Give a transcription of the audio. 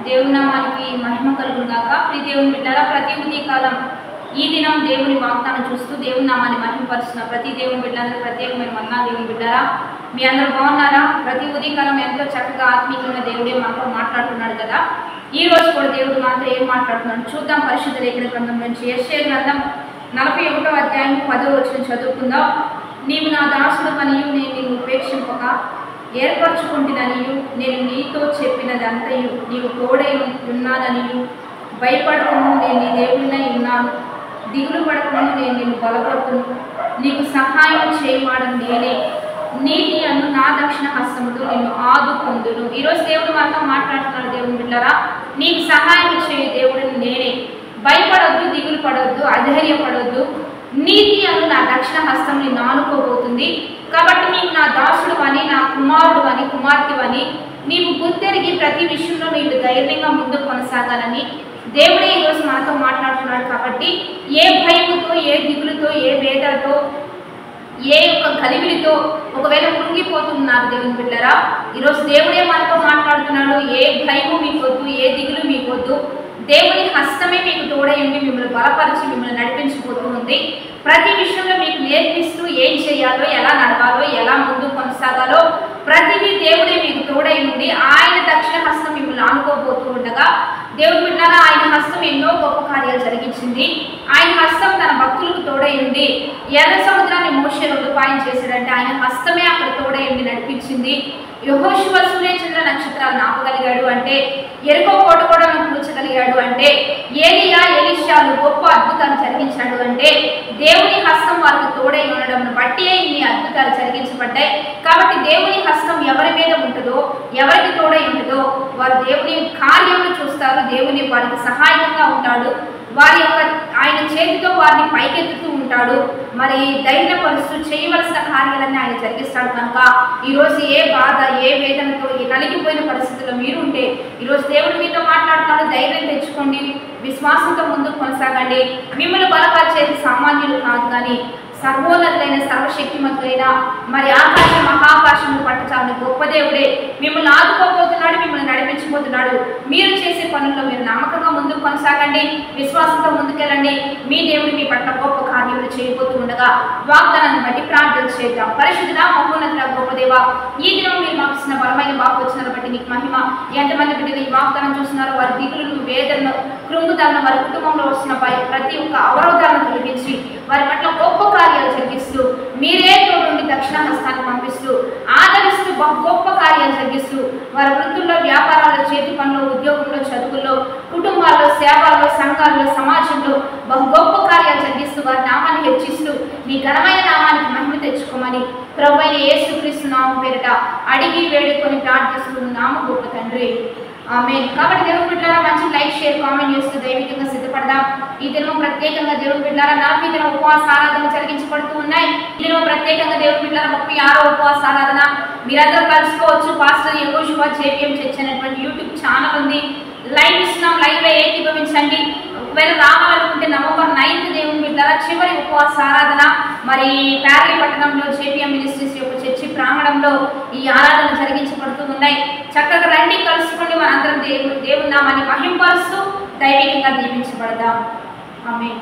దేవుని నామానికి మహిమ కలుగును గాక. ప్రియ దేవుని బిడ్డలారా, ప్రతి ఉదయకాలం ఈ దినం దేవుని వాగ్దానం చూస్తూ దేవుని నామాన్ని మహిమపరుస్తున్న ప్రతి దేవుని బిడ్డలందరూ ప్రత్యేకమైన వందనాలు. దేవుని బిడ్డలారా, మీ అందరూ బాగున్నారా? ప్రతి ఉదయకాలం ఎంతో చక్కగా ఆత్మీయంగా దేవుడే మనతో మాట్లాడుతున్నాడు కదా. ఈ రోజు కూడా దేవుడు మనతో ఏం మాట్లాడుతున్నాడు చూద్దాం. పరిశుద్ధ లేఖన గ్రంథం నుంచి యెషయా గ్రంథం 41వ అధ్యాయం 10వ వచనం చదువుకుందాం. నీవు నా దాసుడు కనియు నేను నిన్ను ఉపేక్షింపక ఏర్పరచుకుంటుననియు నేను నీతో చెప్పినదంతయు నీవు తోడై ఉన్నాననియు భయపడకము నేను నీ దేవుడినై ఉన్నాను, దిగులు పడకము నేను నిన్ను బలపడుతును, నీకు సహాయం చేయవాడని నేనే, నీటి అను నా దక్షిణ హస్తముతో నిన్ను ఆదుకొందును. ఈరోజు దేవుడు మనతో మాట్లాడుతున్నాడు. దేవుని బిడ్డలారా, నీకు సహాయం చేయ దేవుడిని నేనే, భయపడొద్దు, దిగులు పడొద్దు, అధైర్యపడొద్దు, నీతి అను నా దక్షిణ హస్తం నిన్ను ఆనుకోబోతుంది. కాబట్టి నీవు నా దాసుడు అని, నా కుమారుడు అని, కుమార్తె అని నీవు గుర్తెరిగి ప్రతి విషయంలో నీవు ధైర్యంగా ముందుకు కొనసాగాలని దేవుడే ఈరోజు మనతో మాట్లాడుతున్నాడు. కాబట్టి ఏ భయముతో, ఏ దిగులుతో, ఏ వేదలతో, ఏ యొక్క కలివిలితో ఒకవేళ కృంగిపోతున్నారు దేవుని బిడ్డలారా, ఈరోజు దేవుడే మనతో మాట్లాడుతున్నాడు. ఏ భయము మీకొద్దు, ఏ దిగులు మీకొద్దు, దేవుని హస్తమే మీకు తోడయండి, మిమ్మల్ని బలపరిచి మిమ్మల్ని నడిపించిపోతూ ఉంది. ప్రతి విషయంలో మీకు నేర్పిస్తూ ఏం చేయాలో, ఎలా నడవాలో, ఎలా ముందు కొనసాగాలో ప్రతిదీ దేవుడే మీకు తోడై ఉండి ఆయన దక్షిణ హస్తం మిమ్మల్ని ఆనుకోబోతూ ఉండగా దేవుని బిడ్డలారా, ఆయన హస్తం ఎన్నో గొప్ప కార్యాలు జరిగించింది. ఆయన హస్తం తన భక్తులకు తోడై ఉండి ఎర్ర సముద్రాన్ని మోషే రొడ్డుపాయం చేశాడంటే ఆయన హస్తమే అక్కడ తోడై ఉండి నడిపించింది. యెహోషువ సూర్యచంద్ర నక్షత్రాలు నాపగలిగాడు అంటే, ఎరుకో కోటగోడలను కూల్చగలిగాడు అంటే, ఏలియా ఎలీషాలు గొప్ప అద్భుతాలు జరిగించాడు అంటే దేవుని హస్తం వారికి తోడై ఉండడం బట్టి ఇన్ని అద్భుతాలు జరిగించబడ్డాయి. కాబట్టి దేవుని హస్తం ఎవరి మీద ఉంటుందో, ఎవరికి తోడై ఉంటుందో వారు దేవుని కార్యములు చూస్తారు. దేవుని వారికి సహాయకంగా ఉంటాడు. వారి యొక్క ఆయన చేతితో వారిని పైకెత్తుతూ ఉంటాడు. మరి ధైర్యపరుస్తూ చేయవలసిన కార్యాలన్నీ ఆయన జరిగిస్తాడు. కనుక ఈరోజు ఏ బాధ, ఏ వేదనతో, ఏ నలిగిపోయిన పరిస్థితుల్లో మీరు ఉంటే ఈరోజు దేవుడు మీతో మాట్లాడుతున్నాడు. ధైర్యం తెచ్చుకోండి, విశ్వాసంతో ముందుకు కొనసాగండి. మిమ్మల్ని బలపరిచేది సామాన్యులు కాదు, కానీ సర్వోన్నతులైన సర్వశక్తిమంతులైన మరి ఆకాశం మహాకాశం పట్టచాలని గొప్ప దేవుడే మిమ్మల్ని ఆదుకోబోతున్నాడు, మిమ్మల్ని నడిపించబోతున్నాడు. మీరు చేసే పనుల్లో మీరు నమ్మకంగా ముందుకు కొనసాగండి, విశ్వాసంతో ముందుకెళ్ళండి. మీ దేవుడు మీ పట్ల గొప్ప కార్యములు చేయబోతూ ఉండగా వాగ్దానాన్ని బట్టి ప్రార్థన చేద్దాం. పరిశుద్ధ మహోన్నతుల గొప్ప దేవ, ఈ దినం మీరు మాకు ఇచ్చిన బలమైన వాక్వచనాలను బట్టి నీకు మహిమ. ఎంతమంది బిడ్డలు ఈ వాగ్దానం చూస్తున్నారో వారి దిగులను, వేదనను, కృంగుదలను, వారి కుటుంబంలో వస్తున్న ప్రతి ఒక్క అవరోధాలను తొలగించి వారి పట్ల గొప్ప కార్యాలు జరిగిస్తూ మీరే తోడుండి దక్షిణ హస్తాన్ని పంపిస్తూ ఆదరిస్తూ గొప్ప కార్యాలు జరిగిస్తూ వారి వృత్తుల్లో, వ్యాపారాల్లో, చేతి పనుల్లో, ఉద్యోగంలో, చదువుల్లో, కుటుంబాల్లో, సేవల్లో, సంఘాల్లో, సమాజంలో గొప్ప కార్యాలు జరిగిస్తూ వారి నామాన్ని హెచ్చిస్తూ మీ ఘనమైన నామానికి మహిమ తెచ్చుకోమని ప్రభువైన యేసుక్రీస్తు నామం పేరిట అడిగి వేడుకొని ప్రార్థిస్తున్నాము గొప్ప తండ్రి, ఆమేన్. కాబట్టి దేవుని బిడ్డలారా, మంచి లైక్, షేర్, కామెంట్ చేస్తూ దైవికంగా సిద్ధపడదాం. ఈ దినం ప్రత్యేకంగా దేవుని బిడ్డలారా 40వ ఉపవాస ఆరాధన జరిగించబడుతూ ఉన్నాయి. ఈ దినం ప్రత్యేకంగా దేవుని బిడ్డలారా 36వ ఉపవాస ఆరాధన మీరందరూ కలుసుకోవచ్చు. పాస్టర్ యెహోషువ జేపీఎం చర్చ్ అనేటువంటి యూట్యూబ్ ఛానల్ ఉంది. లైవ్ ఇస్తున్నాం, లైవ్లో ఏకీభవించండి. ఒకవేళ రావాలనుకుంటే నవంబర్ 9th దేవుని బిడ్డలారా చివరి ఉపవాస ఆరాధన మరి ప్యారలీ పట్టణంలో జేపీఎం మినిస్ట్రీస్ యొక్క చర్చి ప్రాంగణంలో ఈ ఆరాధన జరిగించబడుతూ ఉన్నాయి. చక్కగా రండి, కలుసుకోండి. మనందరం దేవుని నామాన్ని మహింపరుస్తూ దైవికంగా దీవించబడదాం. ఆమేన్.